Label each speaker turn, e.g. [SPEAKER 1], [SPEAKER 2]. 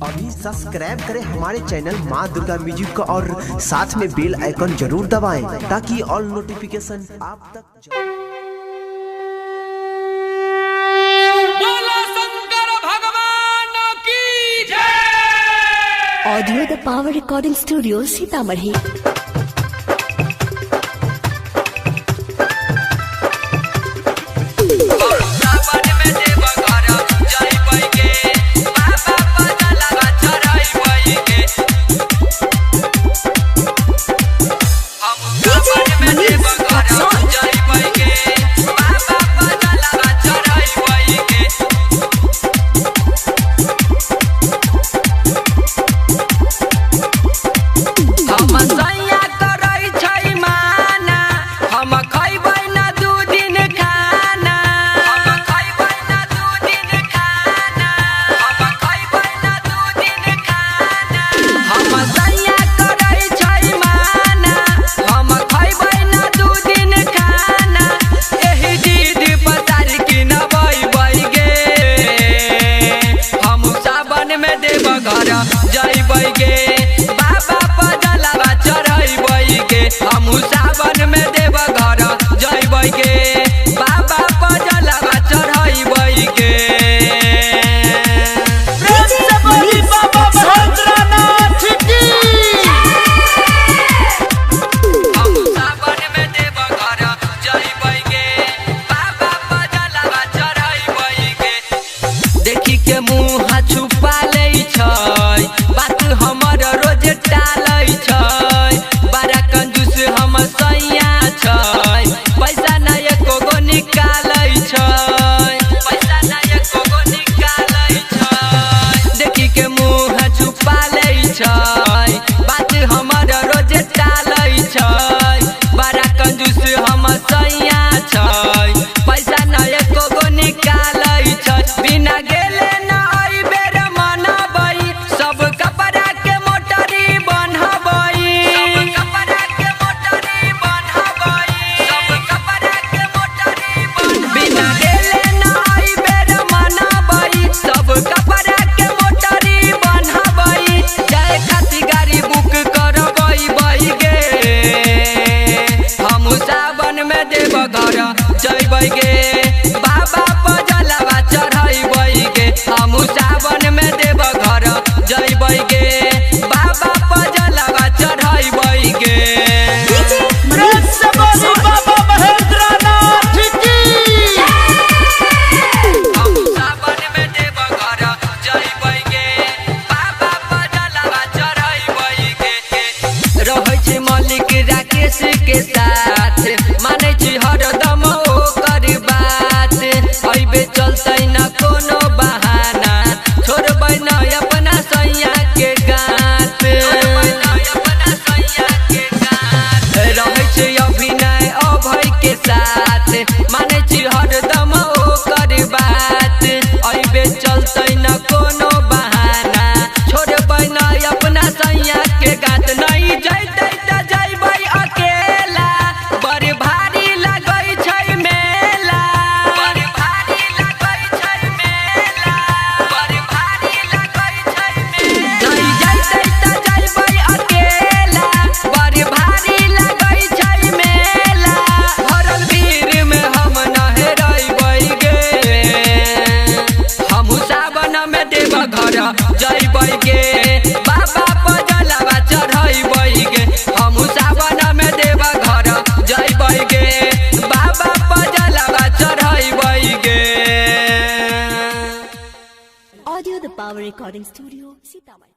[SPEAKER 1] अभी सब्सक्राइब करें हमारे चैनल माँ दुर्गा म्यूजिक को और साथ में बेल आइकन जरूर दबाएं ताकि ऑल नोटिफिकेशन आप तक
[SPEAKER 2] ऑडियो द पावर रिकॉर्डिंग स्टूडियो सीतामढ़ी।
[SPEAKER 3] जय गे बाबा पजलवा चढ़ई गे हम सावन में देव घर जय गे बाबा पजलवा चढ़ई गे हम सावन में देव घर जय गे बाबा पजलवा चढ़ई गे देखी के मुँह छुपा ले बात हमर रोज टालै छै बड़ा कंजूस हम सैया छै पैसा ना एको गो निकालै छै पैसा ना एको गो निकालै छै देखी के मुँह छुपा लै छै बात हमर रोज टालै छै बड़ा कंजूस हम सैया छै पैसा ना एको गो निकालै छै बिना गेले ना जय गे बाबा पजलवा चढ़ई गे हम सावन में देव घर जय गे बाबा पजलवा चढ़ई गे हम सावन में देव घर जय गे बाबा पजलवा चढ़ई गे रहै छै मलिक राकेश के साथ मानै छी हरदम चलते न कोनो बहाना छोड़बै न अपना सैया के गात रहै छै अभिनय अभय के साथ मानै छी हरदम ओकर बात अइबे चलते न कोनो बहाना छोड़बै न अपना सैया के गात नहीं जैते त जइबै अकेला बड़ भारी लगै छै मेला जय गे बाबा पजलवा चढ़ई गे हम सावन में देव घर जय गे बाबा पजलवा चढ़ई गे।
[SPEAKER 2] ऑडियो द पावर रिकॉर्डिंग स्टूडियो सीतामढ़ी।